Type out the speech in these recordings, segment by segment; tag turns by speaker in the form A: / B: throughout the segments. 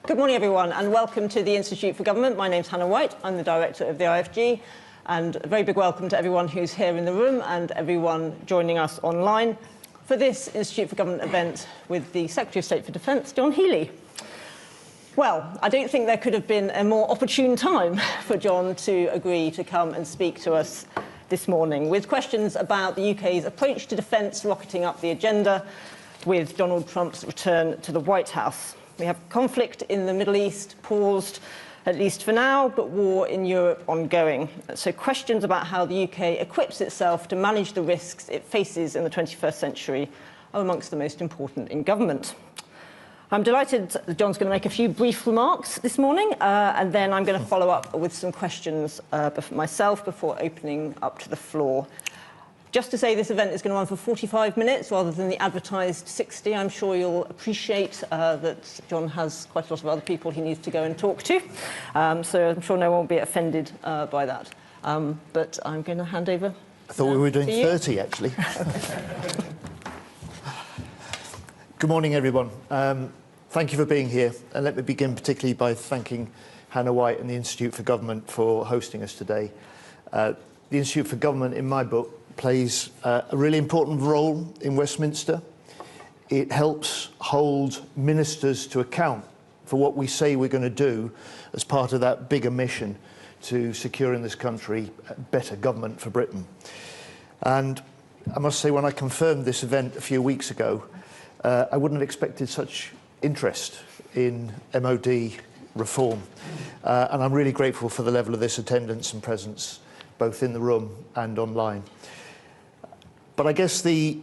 A: Good morning, everyone, and welcome to the Institute for Government. My name's Hannah White. I'm the director of the IFG, and a very big welcome to everyone who's here in the room and everyone joining us online for this Institute for Government event with the Secretary of State for Defence, John Healy. Well, I don't think there could have been a more opportune time for John to agree to come and speak to us this morning, with questions about the UK's approach to defence rocketing up the agenda with Donald Trump's return to the White House. We have conflict in the Middle East paused, at least for now, but war in Europe ongoing. So questions about how the UK equips itself to manage the risks it faces in the 21st century are amongst the most important in government. I'm delighted that John's going to make a few brief remarks this morning, and then I'm going to follow up with some questions myself before opening up to the floor. Just to say, this event is going to run for 45 minutes rather than the advertised 60. I'm sure you'll appreciate that John has quite a lot of other people he needs to go and talk to. So I'm sure no one will be offended by that. But I'm going to hand over.
B: I thought we were doing 30, actually. Good morning, everyone. Thank you for being here. And let me begin particularly by thanking Hannah White and the Institute for Government for hosting us today. The Institute for Government, in my book, plays a really important role in Westminster. It helps hold ministers to account for what we say we're going to do as part of that bigger mission to secure in this country better government for Britain. And I must say, when I confirmed this event a few weeks ago, I wouldn't have expected such interest in MOD reform. And I'm really grateful for the level of this attendance and presence, both in the room and online. But I guess the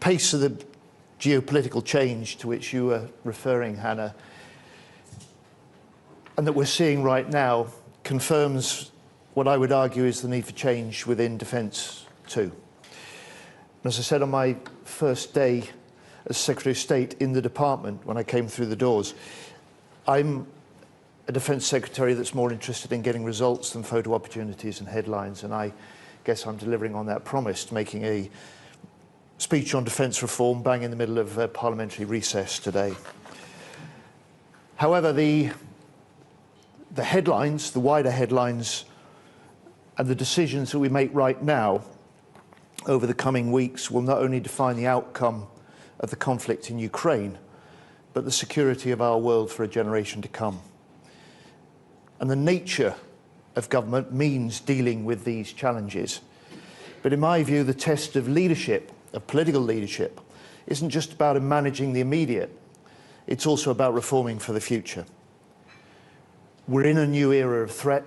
B: pace of the geopolitical change to which you were referring, Hannah, and that we're seeing right now, confirms what I would argue is the need for change within defence too. And as I said on my first day as Secretary of State in the department, when I came through the doors, I'm a Defence Secretary that's more interested in getting results than photo opportunities and headlines, and I guess I'm delivering on that promise, making a speech on defence reform bang in the middle of parliamentary recess today. However, the headlines, the wider headlines, and the decisions that we make right now over the coming weeks will not only define the outcome of the conflict in Ukraine, but the security of our world for a generation to come. And the nature of government means dealing with these challenges. But in my view, the test of leadership, of political leadership, isn't just about managing the immediate, it's also about reforming for the future. We're in a new era of threat,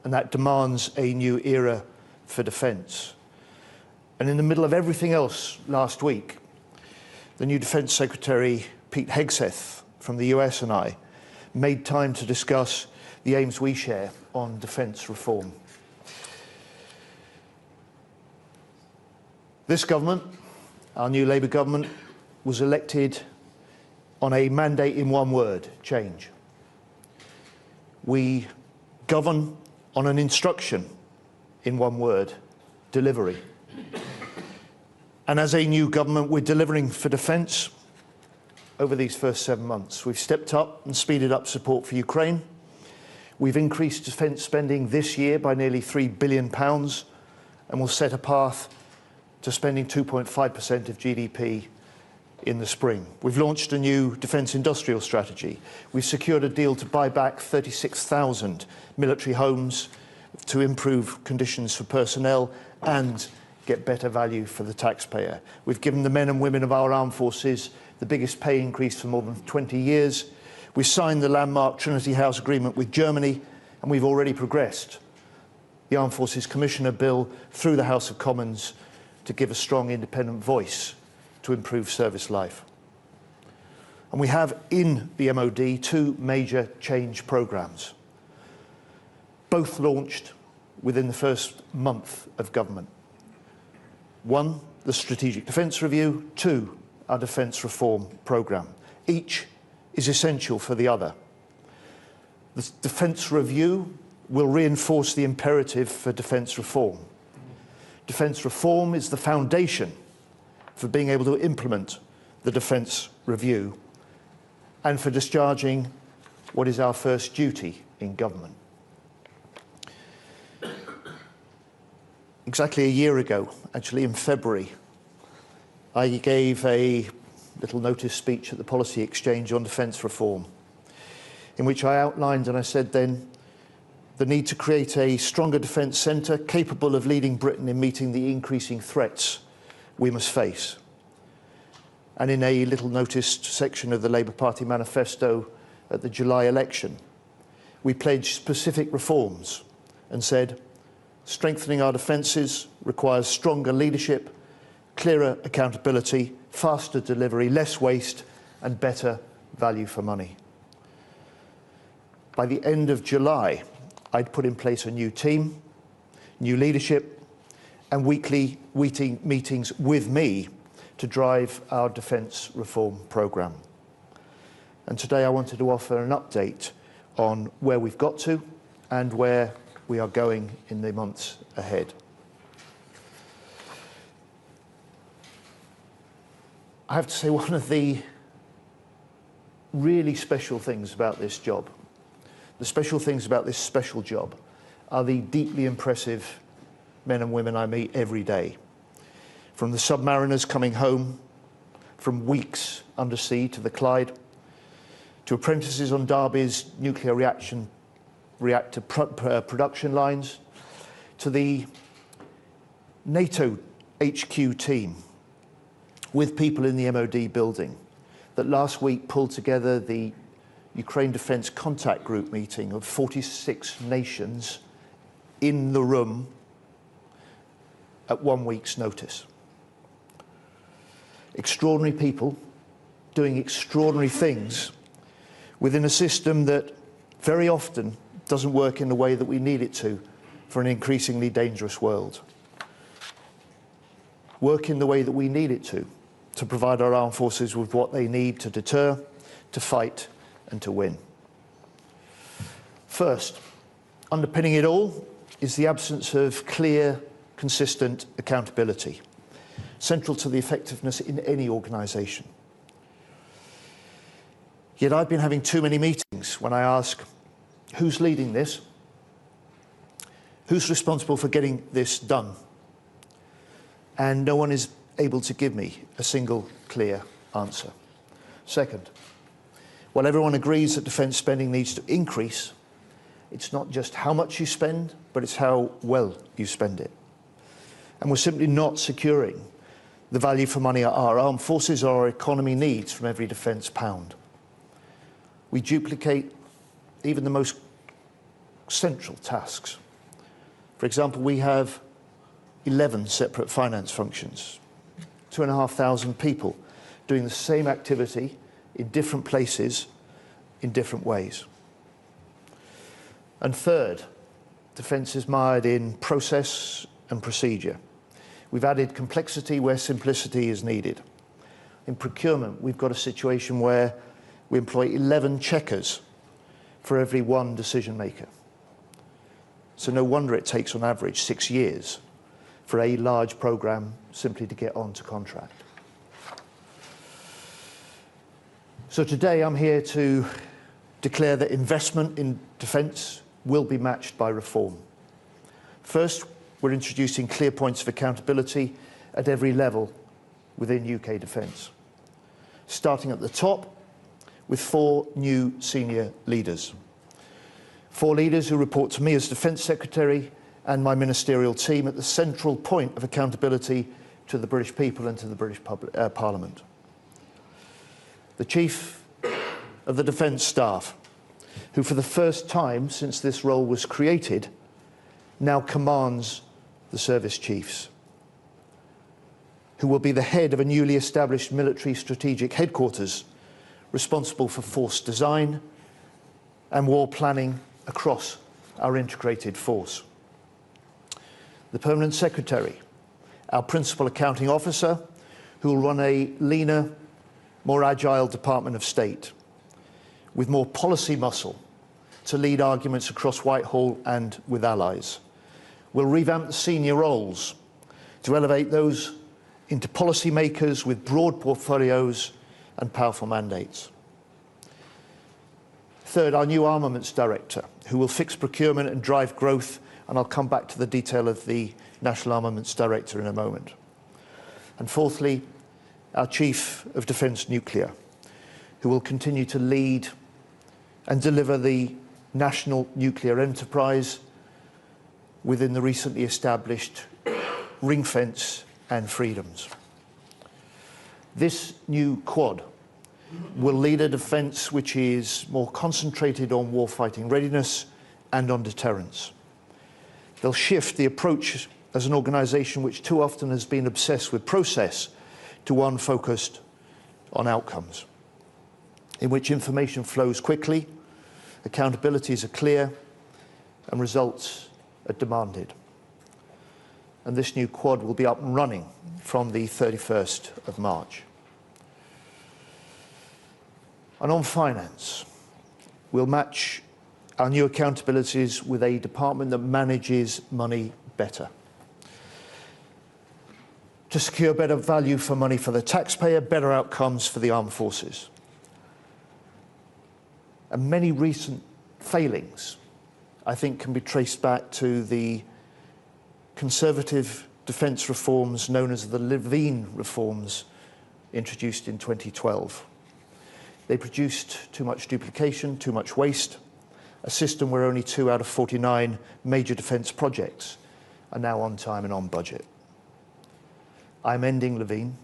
B: and that demands a new era for defence. And in the middle of everything else last week, the new Defence Secretary, Pete Hegseth, from the US, and I made time to discuss the aims we share on defence reform. This government, our new Labour government, was elected on a mandate in one word: change. We govern on an instruction in one word: delivery. And as a new government, we're delivering for defence over these first 7 months. We've stepped up and speeded up support for Ukraine. We've increased defence spending this year by nearly £3 billion, and will set a path to spending 2.5% of GDP in the spring. We've launched a new defence industrial strategy. We've secured a deal to buy back 36,000 military homes to improve conditions for personnel and get better value for the taxpayer. We've given the men and women of our armed forces the biggest pay increase for more than 20 years. We signed the landmark Trinity House Agreement with Germany, and we've already progressed the Armed Forces Commissioner Bill through the House of Commons to give a strong independent voice to improve service life. And we have in the MOD two major change programmes, both launched within the first month of government. One, the Strategic Defence Review. Two, our Defence Reform Programme. Each is essential for the other. The Defence Review will reinforce the imperative for defence reform. Defence reform is the foundation for being able to implement the Defence Review. and for discharging what is our first duty in government. Exactly a year ago, actually in February, I gave a little notice speech at the Policy Exchange on defence reform, in which I outlined, and I said then, the need to create a stronger defence centre capable of leading Britain in meeting the increasing threats we must face. And in a little noticed section of the Labour Party manifesto at the July election, we pledged specific reforms and said, strengthening our defences requires stronger leadership, clearer accountability, faster delivery, less waste and better value for money. By the end of July, I'd put in place a new team, new leadership and weekly meetings with me to drive our defence reform programme. And today I wanted to offer an update on where we've got to and where we are going in the months ahead. I have to say, one of the really special things about this job, the special things about this special job, are the deeply impressive men and women I meet every day. From the submariners coming home from weeks undersea to the Clyde, to apprentices on Derby's nuclear reactor production lines, to the NATO HQ team with people in the MOD building that last week pulled together the Ukraine Defence Contact Group meeting of 46 nations in the room at 1 week's notice. Extraordinary people doing extraordinary things within a system that very often doesn't work in the way that we need it to for an increasingly dangerous world. Work in the way that we need it to provide our armed forces with what they need to deter, to fight and to win. First, underpinning it all is the absence of clear, consistent accountability, central to the effectiveness in any organisation. Yet I've been having too many meetings when I ask, who's leading this? Who's responsible for getting this done? And no one is able to give me a single clear answer. Second, while everyone agrees that defence spending needs to increase, it's not just how much you spend, but it's how well you spend it. And we're simply not securing the value for money our armed forces or our economy needs from every defence pound. We duplicate even the most central tasks. For example, we have 11 separate finance functions, 2,500 people doing the same activity in different places in different ways. And third, defence is mired in process and procedure. We've added complexity where simplicity is needed. In procurement, we've got a situation where we employ 11 checkers for every one decision maker. So no wonder it takes on average 6 years for a large programme simply to get onto contract. So today I'm here to declare that investment in defence will be matched by reform. First, we're introducing clear points of accountability at every level within UK defence, starting at the top with 4 new senior leaders. 4 leaders who report to me as Defence Secretary and my ministerial team at the central point of accountability to the British people and to the British Parliament. The Chief of the Defence Staff, who for the first time since this role was created, now commands the service chiefs, who will be the head of a newly established military strategic headquarters responsible for force design and war planning across our integrated force. The Permanent Secretary, our Principal Accounting Officer, who will run a leaner, more agile Department of State, with more policy muscle to lead arguments across Whitehall and with allies. We'll revamp the senior roles to elevate those into policy makers with broad portfolios and powerful mandates. Third, our new armaments director, who will fix procurement and drive growth, and I'll come back to the detail of the National Armaments Director in a moment. And fourthly, our Chief of Defence Nuclear, who will continue to lead and deliver the national nuclear enterprise within the recently established ring fence and freedoms. This new quad will lead a defence which is more concentrated on warfighting readiness and on deterrence. They'll shift the approach as an organisation which too often has been obsessed with process to one focused on outcomes, in which information flows quickly, accountabilities are clear, and results are demanded. And this new quad will be up and running from the 31st of March. And on finance, we'll match our new accountabilities with a department that manages money better, to secure better value for money for the taxpayer, better outcomes for the armed forces. And many recent failings, I think, can be traced back to the Conservative defence reforms known as the Levine reforms introduced in 2012. They produced too much duplication, too much waste, a system where only 2 out of 49 major defence projects are now on time and on budget. I'm ending Levine,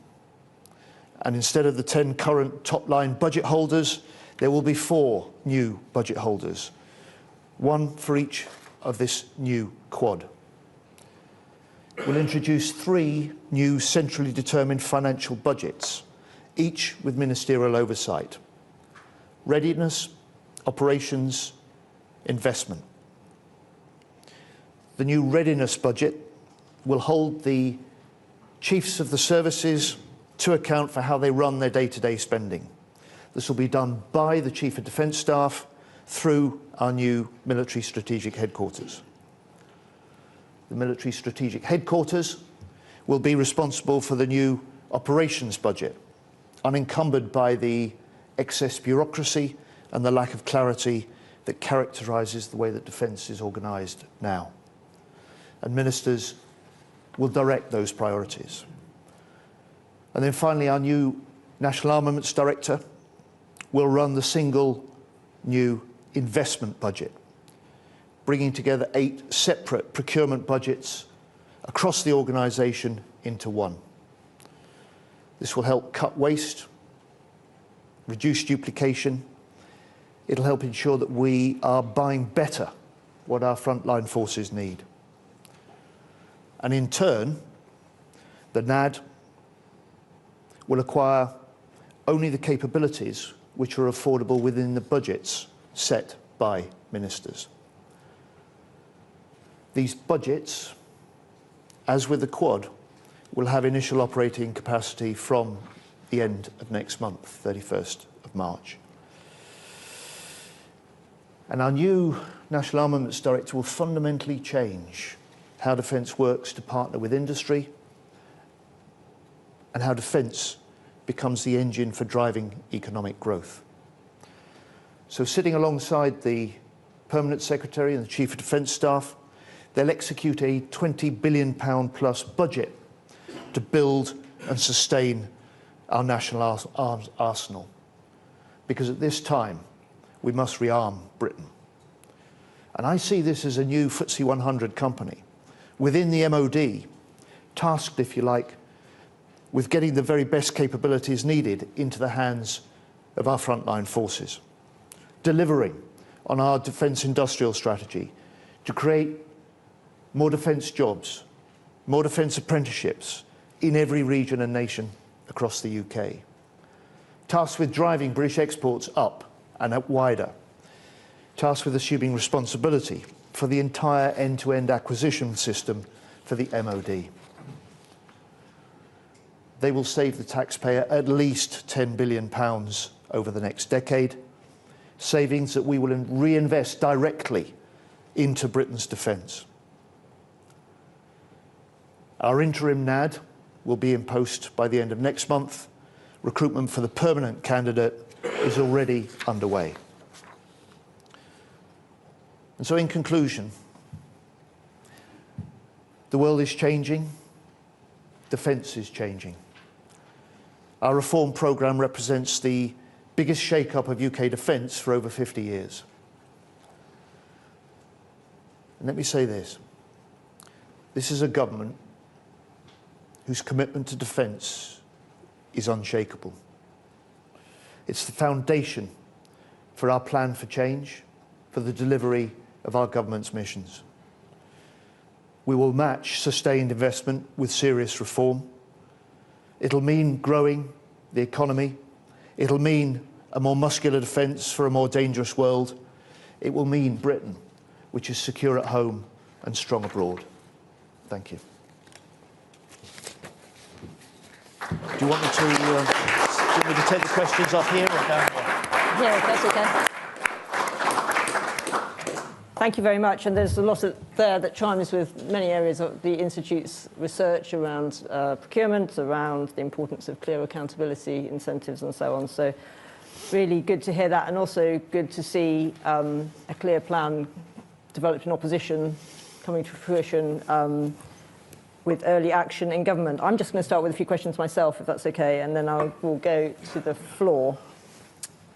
B: and instead of the 10 current top-line budget holders, there will be 4 new budget holders, 1 for each of this new quad. We'll introduce 3 new centrally determined financial budgets, each with ministerial oversight: readiness, operations, investment. The new readiness budget will hold the chiefs of the services to account for how they run their day-to-day spending. This will be done by the Chief of Defence Staff through our new military strategic headquarters. The military strategic headquarters will be responsible for the new operations budget, unencumbered by the excess bureaucracy and the lack of clarity that characterises the way that defence is organised now. And ministers will direct those priorities. And then finally, our new National Armaments Director will run the single new investment budget, bringing together 8 separate procurement budgets across the organisation into one. This will help cut waste, reduce duplication. It'll help ensure that we are buying better what our frontline forces need. And in turn, the NAD will acquire only the capabilities which are affordable within the budgets set by ministers. These budgets, as with the Quad, will have initial operating capacity from the end of next month, 31st of March. And our new National Armaments Director will fundamentally change how defence works to partner with industry and how defence becomes the engine for driving economic growth. So sitting alongside the Permanent Secretary and the Chief of Defence Staff, they'll execute a £20 billion plus budget to build and sustain our national arms arsenal. Because at this time, we must rearm Britain. And I see this as a new FTSE 100 company within the MOD, tasked, if you like, with getting the very best capabilities needed into the hands of our frontline forces, delivering on our defence industrial strategy to create more defence jobs, more defence apprenticeships in every region and nation across the UK, tasked with driving British exports up and up wider, tasked with assuming responsibility for the entire end-to-end acquisition system for the MOD. They will save the taxpayer at least £10 billion over the next decade, savings that we will reinvest directly into Britain's defence. Our interim NAD will be in post by the end of next month. Recruitment for the permanent candidate is already underway. And so in conclusion, the world is changing, defence is changing. Our reform programme represents the biggest shake-up of UK defence for over 50 years. And let me say this. This is a government whose commitment to defence is unshakable. It's the foundation for our plan for change, for the delivery of our government's missions. We will match sustained investment with serious reform. It'll mean growing the economy. It'll mean a more muscular defence for a more dangerous world. It will mean Britain, which is secure at home and strong abroad. Thank you. Do you want me to take the questions up here or down there?
A: Yeah, that's okay. Thank you very much. And there's a lot there that chimes with many areas of the Institute's research around procurement, around the importance of clear accountability, incentives and so on. So really good to hear that, and also good to see a clear plan developed in opposition coming to fruition with early action in government. I'm just going to start with a few questions myself, if that's okay, and then we'll go to the floor.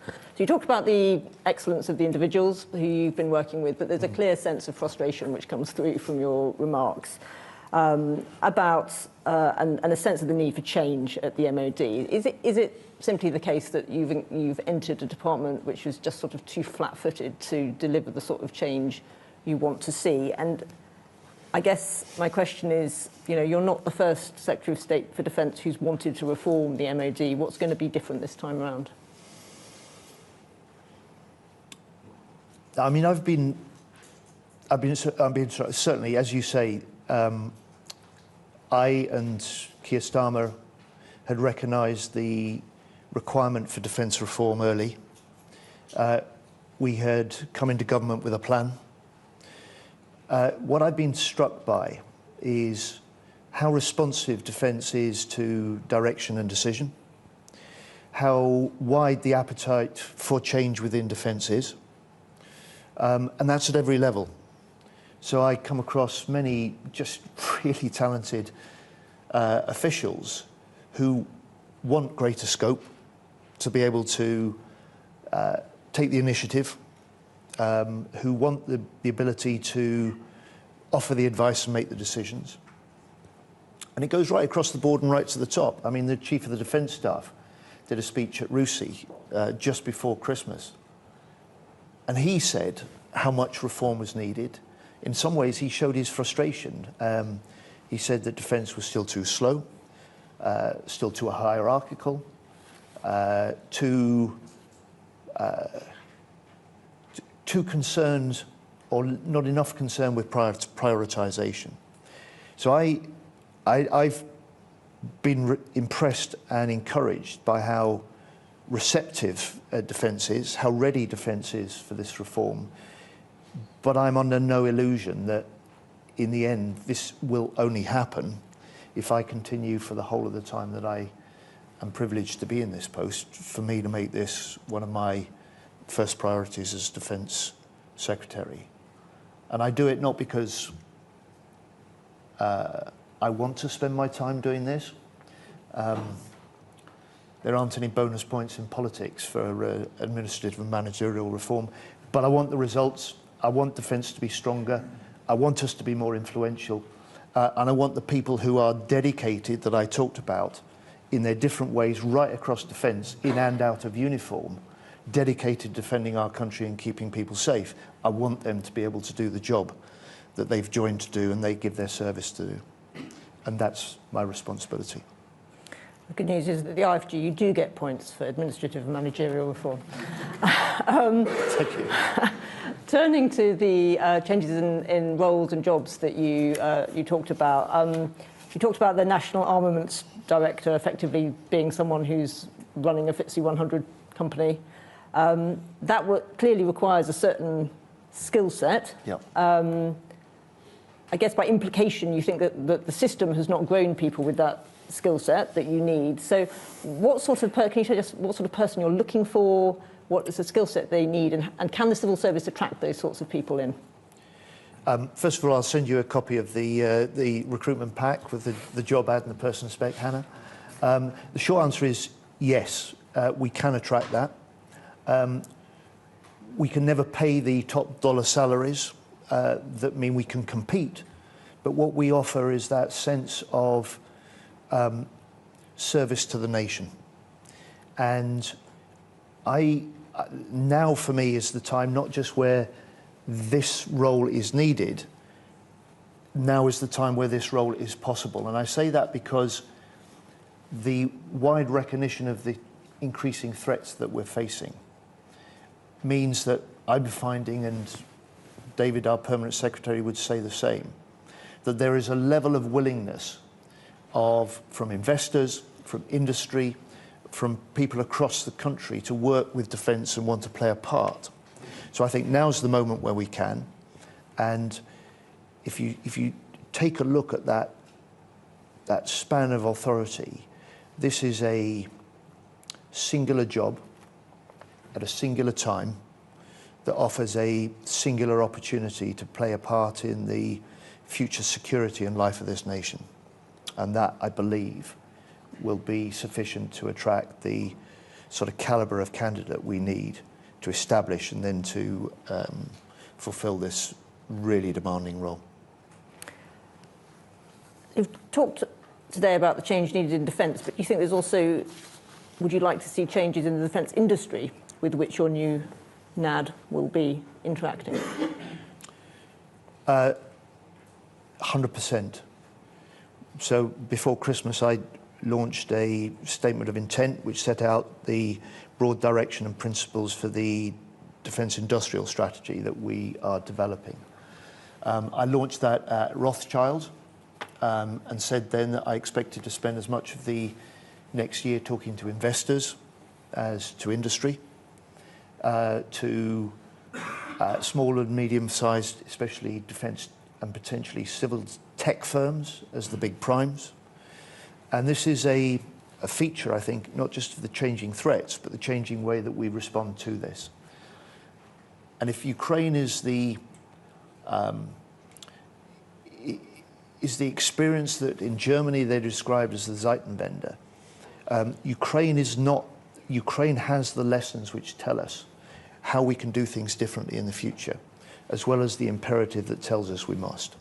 A: So you talked about the excellence of the individuals who you've been working with, but there's a clear sense of frustration which comes through from your remarks about and a sense of the need for change at the MOD. Is it simply the case that you've entered a department which is just sort of too flat-footed to deliver the sort of change you want to see? And I guess my question is, you're not the first Secretary of State for Defence who's wanted to reform the MOD. What's going to be different this time around?
B: I mean, I've been certainly, as you say, I and Keir Starmer had recognised the requirement for defence reform early. We had come into government with a plan. What I've been struck by is how responsive defence is to direction and decision, how wide the appetite for change within defence is. And that's at every level. So I come across many just really talented officials who want greater scope to be able to take the initiative, who want the ability to offer the advice and make the decisions. And it goes right across the board and right to the top. I mean, the Chief of the Defence Staff did a speech at RUSI just before Christmas. And he said how much reform was needed. In some ways, he showed his frustration. He said that defence was still too slow, still too hierarchical, too concerned, or not enough concern with prioritisation. So I've been impressed and encouraged by how receptive defence is, how ready defence is for this reform. But I'm under no illusion that in the end this will only happen if I continue for the whole of the time that I am privileged to be in this post, for me to make this one of my first priorities as Defence Secretary. And I do it not because I want to spend my time doing this. There aren't any bonus points in politics for administrative and managerial reform, but I want the results. I want defence to be stronger. I want us to be more influential. And I want the people who are dedicated, that I talked about, in their different ways right across defence, in and out of uniform, dedicated to defending our country and keeping people safe. I want them to be able to do the job that they've joined to do and they give their service to do. And that's my responsibility.
A: The good news is that the IFG, you do get points for administrative and managerial reform.
B: Thank you.
A: Turning to the changes in roles and jobs that you talked about. You talked about the National Armaments Director effectively being someone who's running a FTSE 100 company. That clearly requires a certain skill set.
B: Yep.
A: I guess by implication, you think that the system has not grown people with that skill set that you need. So what sort of can you tell us what sort of person you're looking for? What is the skill set they need? And can the civil service attract those sorts of people in?
B: First of all, I'll send you a copy of the recruitment pack with the job ad and the person spec, Hannah. The short answer is yes, we can attract that. We can never pay the top dollar salaries that mean we can compete. But what we offer is that sense of service to the nation. And now for me is the time, not just where this role is needed, now is the time where this role is possible. And I say that because the wide recognition of the increasing threats that we're facing means that I'm finding, and David, our permanent secretary, would say the same, that there is a level of willingness from investors, from industry, from people across the country to work with defence and want to play a part. So I think now's the moment where we can. And if you take a look at that span of authority, this is a singular job at a singular time that offers a singular opportunity to play a part in the future security and life of this nation. And that, I believe, will be sufficient to attract the sort of calibre of candidate we need to establish and then to fulfil this really demanding role.
A: You've talked today about the change needed in defence, but you think there's also, would you like to see changes in the defence industry with which your new NAD will be interacting?
B: 100%. So before Christmas, I launched a statement of intent which set out the broad direction and principles for the defence industrial strategy that we are developing. I launched that at Rothschild and said then that I expected to spend as much of the next year talking to investors as to industry, to small and medium-sized, especially defence and potentially civil tech firms as the big primes. And this is a feature, I think, not just of the changing threats, but the changing way that we respond to this. And if Ukraine is the experience that in Germany they described as the Zeitenwende, Ukraine has the lessons which tell us how we can do things differently in the future, as well as the imperative that tells us we must.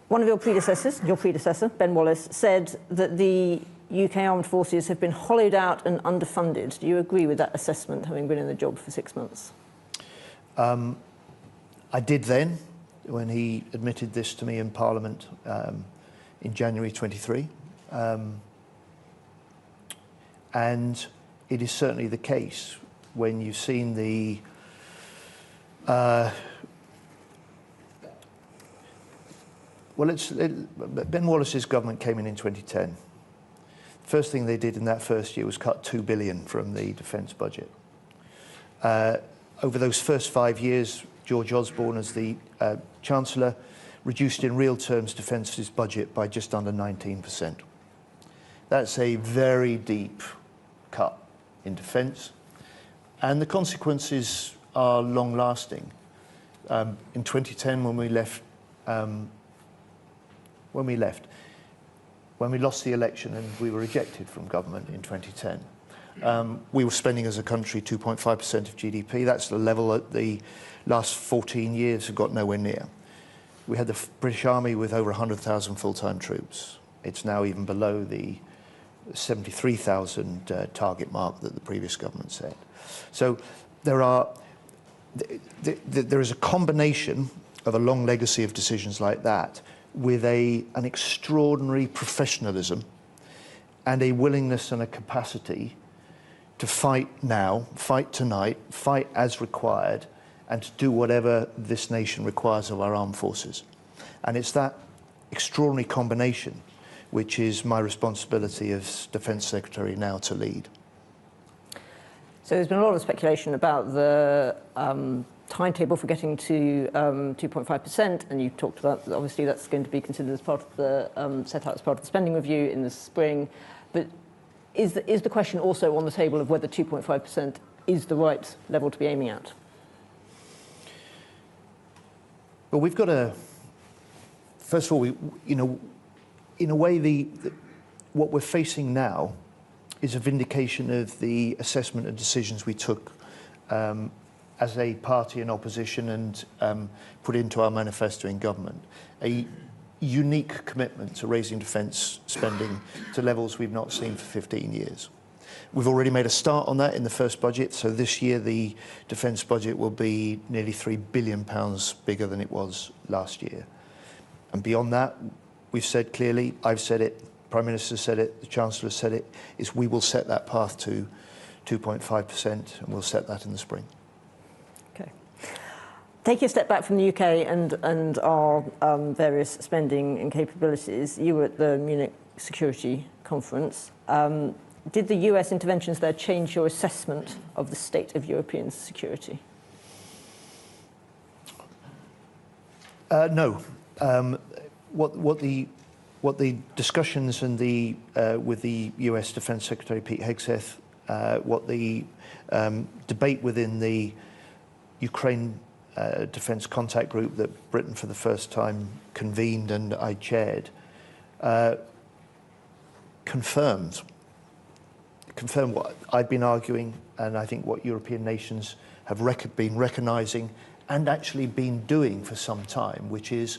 A: One of your predecessor, Ben Wallace, said that the UK armed forces have been hollowed out and underfunded. Do you agree with that assessment, having been in the job for 6 months?
B: I did then, when he admitted this to me in Parliament in January 23. And it is certainly the case when you've seen the Ben Wallace's government came in 2010. The first thing they did in that first year was cut $2 billion from the defence budget. Over those first 5 years, George Osborne, as the Chancellor, reduced in real terms defence's budget by just under 19%. That's a very deep cut in defence, and the consequences are long-lasting. In 2010, when we lost the election and we were ejected from government in 2010, we were spending as a country 2.5% of GDP. That's the level that the last 14 years have got nowhere near. We had the British Army with over 100,000 full-time troops. It's now even below the 73,000 target mark that the previous government set. So there is a combination of a long legacy of decisions like that with an extraordinary professionalism and a willingness and a capacity to fight now, fight tonight, fight as required, and to do whatever this nation requires of our armed forces. And it's that extraordinary combination which is my responsibility as Defence Secretary now to lead.
A: So there's been a lot of speculation about the timetable for getting to 2.5%, and you talked about, obviously, that's going to be considered as part of the, set out as part of the spending review in the spring. But is the question also on the table of whether 2.5% is the right level to be aiming at?
B: Well, we've got a. First of all, in a way, what we're facing now is a vindication of the assessment and decisions we took as a party in opposition and put into our manifesto in government. A unique commitment to raising defence spending to levels we've not seen for 15 years. We've already made a start on that in the first budget, so this year the defence budget will be nearly £3 billion bigger than it was last year. And beyond that, we've said clearly, I've said it, Prime Minister said it, the Chancellor said it, is we will set that path to 2.5%, and we'll set that in the spring.
A: Okay. Taking a step back from the UK and our various spending and capabilities, you were at the Munich Security Conference. Did the US interventions there change your assessment of the state of European security?
B: No. What the discussions and with the US Defence Secretary Pete Hegseth, what the debate within the Ukraine Defence Contact Group that Britain for the first time convened and I chaired, confirmed what I've been arguing, and I think what European nations have been recognising and actually been doing for some time, which is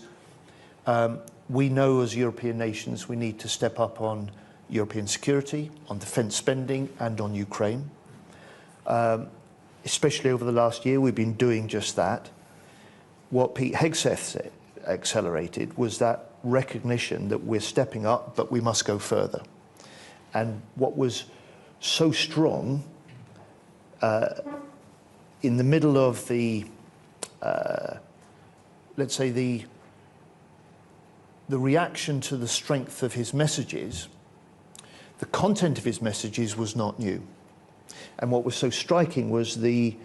B: we know as European nations we need to step up on European security, on defence spending and on Ukraine. Especially over the last year, we've been doing just that. What Pete Hegseth accelerated was that recognition that we're stepping up, but we must go further. And what was so strong in the middle of the, let's say, the reaction to the strength of his messages, the content of his messages was not new. And what was so striking was the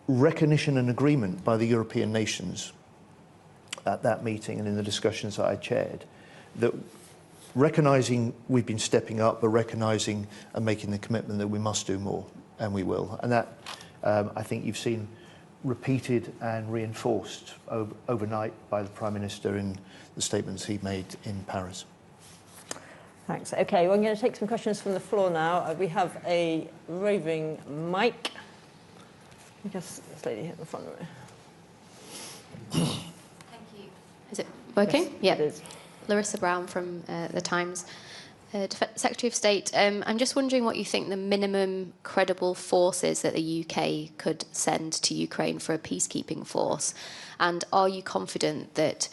B: recognition and agreement by the European nations at that meeting and in the discussions that I chaired, that recognising we've been stepping up, but recognising and making the commitment that we must do more, and we will. And that, I think you've seen repeated and reinforced overnight by the Prime Minister in the statements he made in Paris.
A: Thanks. Okay, well, I'm going to take some questions from the floor now. We have a roving mic. I guess this lady here in the front row.
C: Thank you. Is it working?
A: Yes,
C: yeah.
A: it is.
C: Larissa Brown from The Times. Secretary of State, I'm just wondering what you think the minimum credible force is that the UK could send to Ukraine for a peacekeeping force. And are you confident that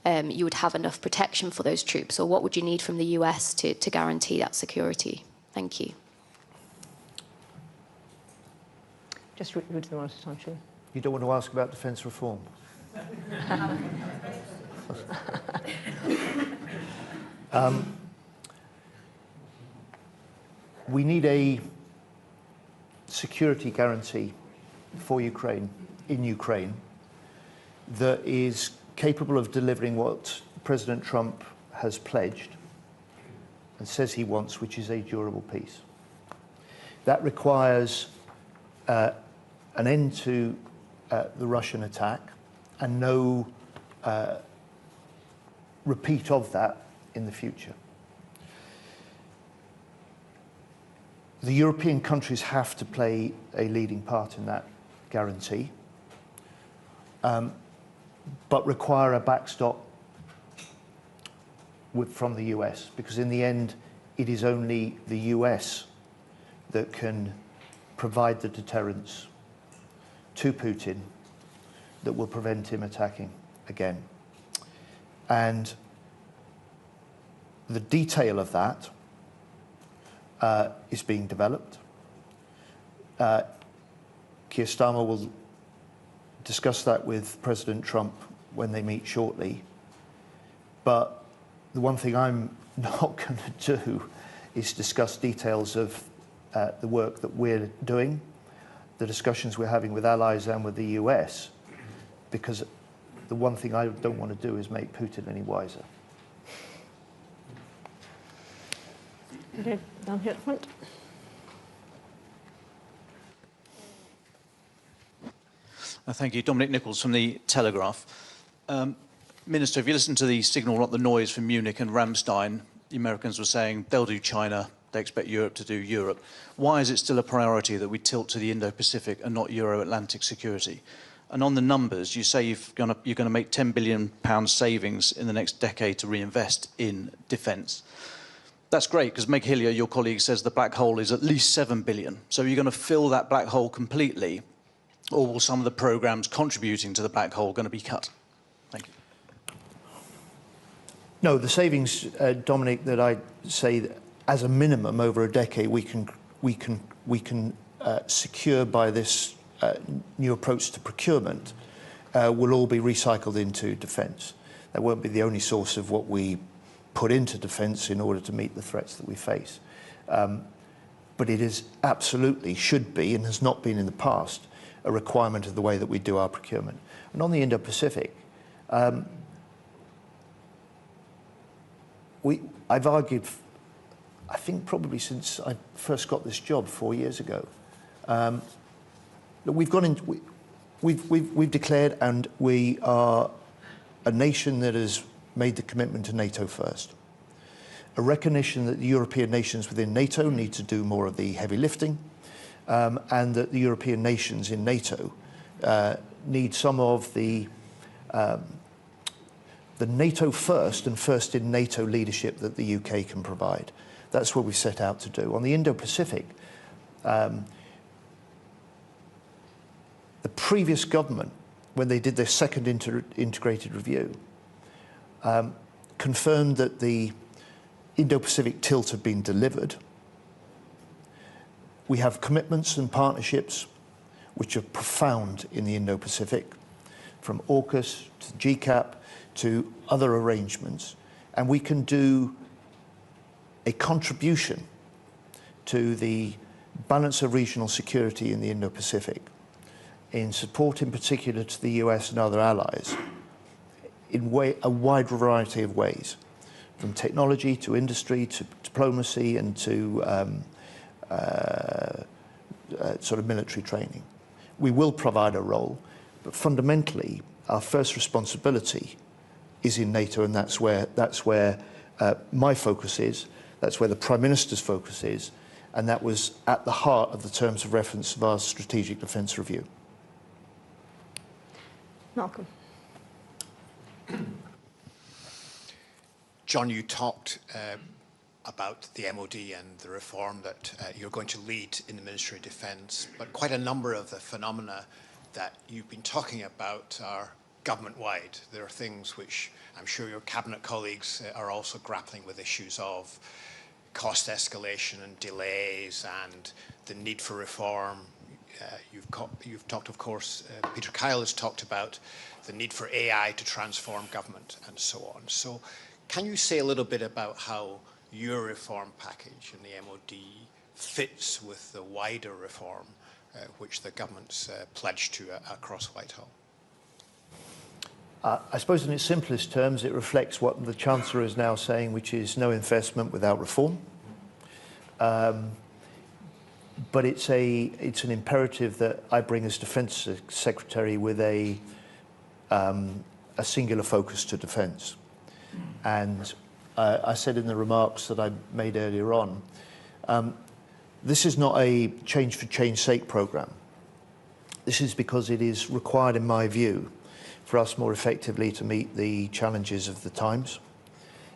C: you would have enough protection for those troops, or what would you need from the US to guarantee that security? Thank you.
A: Just read them one at a time, sure.
B: You don't want to ask about defence reform? We need a security guarantee for Ukraine, in Ukraine, that is capable of delivering what President Trump has pledged and says he wants, which is a durable peace. That requires an end to the Russian attack and no repeat of that in the future. The European countries have to play a leading part in that guarantee, but require a backstop from the US, because in the end, it is only the US that can provide the deterrence to Putin that will prevent him attacking again. And the detail of that is being developed. Keir Starmer will discuss that with President Trump when they meet shortly. But the one thing I'm not going to do is discuss details of the work that we're doing, the discussions we're having with allies and with the US, because the one thing I don't want to do is make Putin any wiser.
A: Okay, down here at the front.
D: Thank you. Dominic Nichols from The Telegraph. Minister, if you listen to the signal, not the noise from Munich and Ramstein, the Americans were saying they'll do China, they expect Europe to do Europe. Why is it still a priority that we tilt to the Indo-Pacific and not Euro-Atlantic security? And on the numbers, you say you're going to make £10 billion savings in the next decade to reinvest in defence. That's great, because Meg Hillier, your colleague, says the black hole is at least £7 billion. So are you going to fill that black hole completely, or will some of the programmes contributing to the black hole going to be cut? Thank you.
B: No, the savings, Dominic, that I say that as a minimum over a decade we can secure by this new approach to procurement will all be recycled into defence. That won't be the only source of what we put into defence in order to meet the threats that we face. But it is absolutely, should be, and has not been in the past, a requirement of the way that we do our procurement. And on the Indo-Pacific, I've argued, I think probably since I first got this job 4 years ago, that we've gone in, we've declared, and we are a nation that has made the commitment to NATO first. A recognition that the European nations within NATO need to do more of the heavy lifting, and that the European nations in NATO need some of the NATO first and first in NATO leadership that the UK can provide. That's what we set out to do. On the Indo-Pacific, the previous government, when they did their second integrated review, confirmed that the Indo-Pacific tilt had been delivered. We have commitments and partnerships which are profound in the Indo-Pacific, from AUKUS to GCAP to other arrangements, and we can do a contribution to the balance of regional security in the Indo-Pacific in support in particular to the US and other allies in a wide variety of ways, from technology to industry to diplomacy and to sort of military training. We will provide a role, but fundamentally our first responsibility is in NATO, and that's where my focus is, that's where the Prime Minister's focus is, and that was at the heart of the terms of reference of our Strategic Defence Review.
A: Malcolm.
E: John, you talked about the MOD and the reform that you're going to lead in the Ministry of Defence, but quite a number of the phenomena that you've been talking about are government-wide. There are things which I'm sure your cabinet colleagues are also grappling with issues of cost escalation and delays and the need for reform. You've talked, of course, Peter Kyle has talked about the need for AI to transform government and so on. So can you say a little bit about how your reform package in the MOD fits with the wider reform which the government's pledged to across Whitehall?
B: I suppose in its simplest terms, it reflects what the Chancellor is now saying, which is no investment without reform. But it's an imperative that I bring as Defence Secretary with a singular focus to defence. And I said in the remarks that I made earlier on, this is not a change for change's sake programme. This is because it is required, in my view, for us more effectively to meet the challenges of the times.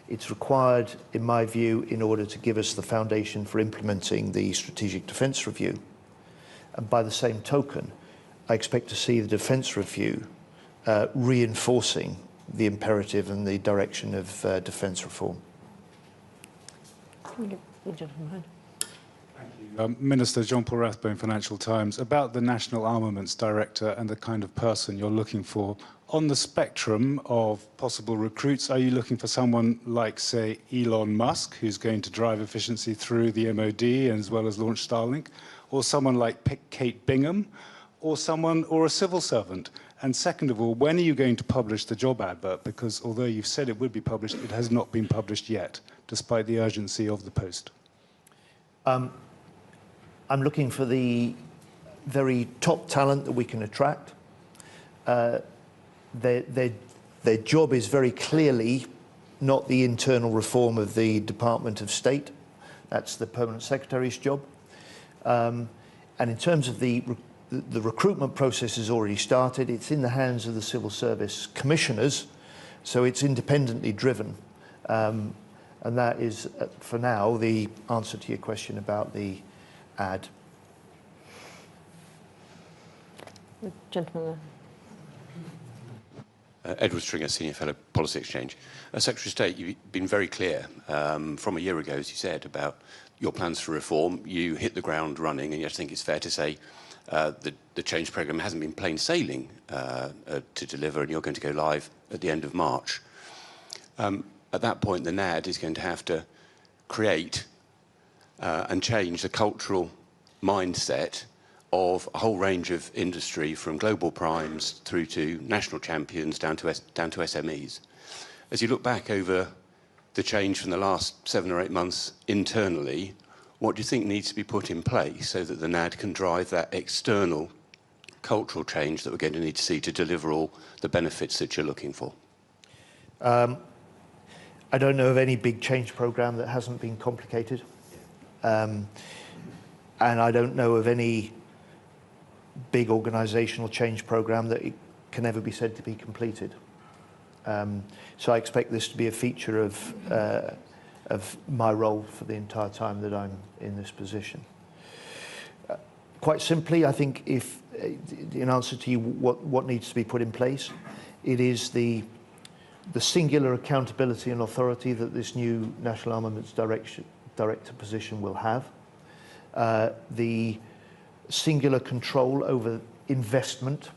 B: It's required, in my view, in order to give us the foundation for implementing the Strategic Defence Review. And by the same token, I expect to see the Defence Review reinforcing the imperative and the direction of defence reform.
F: Minister John Paul Rathbone, Financial Times, about the National Armaments Director and the kind of person you're looking for. On the spectrum of possible recruits, are you looking for someone like, say, Elon Musk, who's going to drive efficiency through the MOD as well as launch Starlink, or someone like Kate Bingham, or a civil servant? And second of all, when are you going to publish the job advert? Because although you've said it would be published, it has not been published yet, despite the urgency of the post.
B: I'm looking for the very top talent that we can attract. They're Their job is very clearly not the internal reform of the Department of State. That's the Permanent Secretary's job. And in terms of the recruitment process has already started. It's in the hands of the Civil Service Commissioners, so it's independently driven. And that is, for now, the answer to your question about the ad.
A: The gentleman there.
G: Edward Stringer, Senior Fellow, Policy Exchange. Secretary of State, you've been very clear from a year ago, as you said, about your plans for reform. You hit the ground running, and I think it's fair to say the change programme hasn't been plain sailing to deliver, and you're going to go live at the end of March. At that point, the NAD is going to have to create and change the cultural mindset of a whole range of industry, from global primes through to national champions down to SMEs. As you look back over the change from the last 7 or 8 months internally, what do you think needs to be put in place so that the NAD can drive that external cultural change that we're going to need to see to deliver all the benefits that you're looking for?
B: I don't know of any big change programme that hasn't been complicated. And I don't know of any big organisational change programme that it can ever be said to be completed. So I expect this to be a feature of my role for the entire time that I'm in this position. Quite simply, I think if, in answer to you, what needs to be put in place, it is the singular accountability and authority that this new National Armaments Director position will have, the singular control over investment,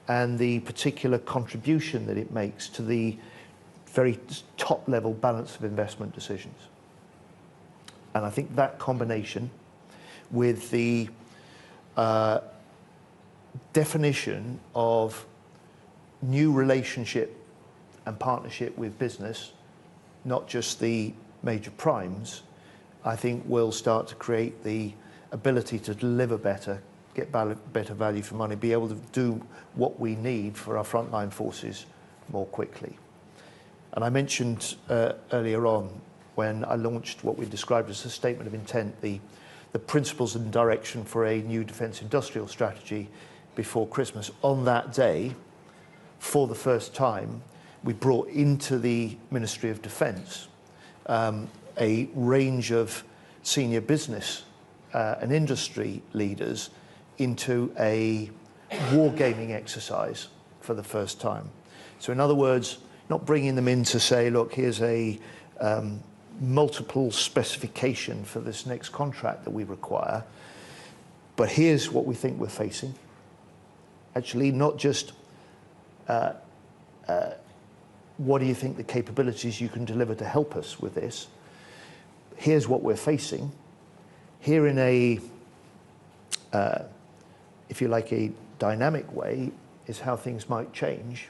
B: and the particular contribution that it makes to the very top-level balance of investment decisions. And I think that combination with the definition of new relationship and partnership with business, not just the major primes, I think will start to create the ability to deliver better, get better value for money, be able to do what we need for our frontline forces more quickly. And I mentioned earlier on, when I launched what we described as a statement of intent, the principles and direction for a new defence industrial strategy before Christmas. On that day, for the first time, we brought into the Ministry of Defence a range of senior business and industry leaders into a wargaming exercise for the first time. So in other words, not bringing them in to say, look, here's a multiple specification for this next contract that we require, but here's what we think we're facing. Actually, not just what do you think the capabilities you can deliver to help us with this. Here's what we're facing. Here in a, if you like, a dynamic way, is how things might change.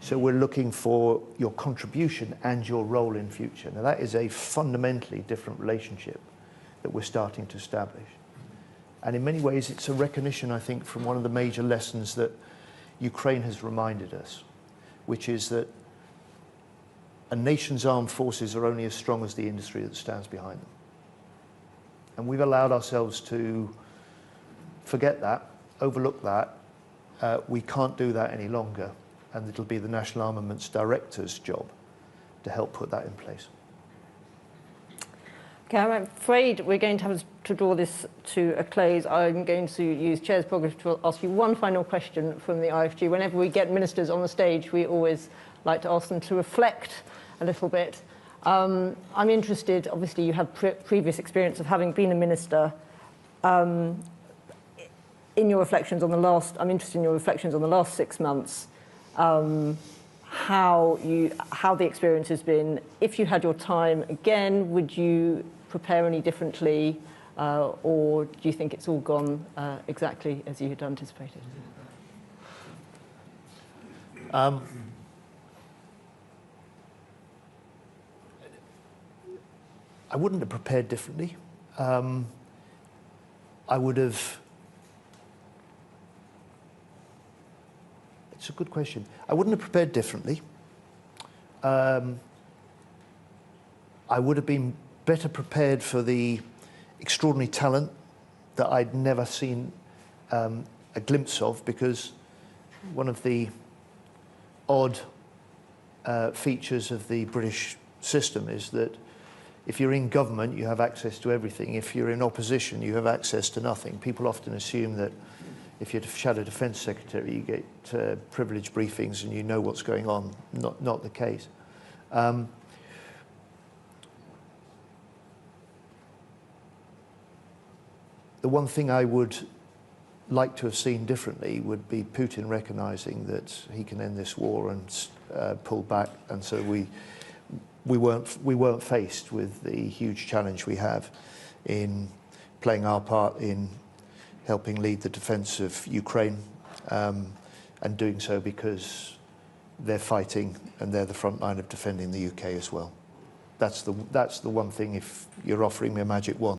B: So we're looking for your contribution and your role in future. Now that is a fundamentally different relationship that we're starting to establish. And in many ways, it's a recognition, I think, from one of the major lessons that Ukraine has reminded us, which is that a nation's armed forces are only as strong as the industry that stands behind them. And we've allowed ourselves to forget that, overlook that. We can't do that any longer. And it'll be the National Armaments Director's job to help put that in place.
A: Okay, I'm afraid we're going to have to draw this to a close. I'm going to use Chair's prerogative to ask you one final question from the IFG. Whenever we get ministers on the stage, we always like to ask them to reflect a little bit. I'm interested, obviously you have previous experience of having been a minister. In your reflections on the last, I'm interested in your reflections on the last 6 months, how the experience has been. If you had your time again, would you prepare any differently, or do you think it's all gone exactly as you had anticipated?
B: I wouldn't have prepared differently. I would have a good question. I wouldn't have prepared differently. I would have been better prepared for the extraordinary talent that I'd never seen a glimpse of, because one of the odd features of the British system is that if you're in government, you have access to everything. If you're in opposition, you have access to nothing. People often assume that if you're Shadow Defence Secretary, you get privileged briefings and you know what's going on. Not the case. The one thing I would like to have seen differently would be Putin recognising that he can end this war and pull back, and so we weren't faced with the huge challenge we have in playing our part in helping lead the defence of Ukraine, and doing so because they're fighting and they're the front line of defending the UK as well. That's the one thing, if you're offering me a magic wand.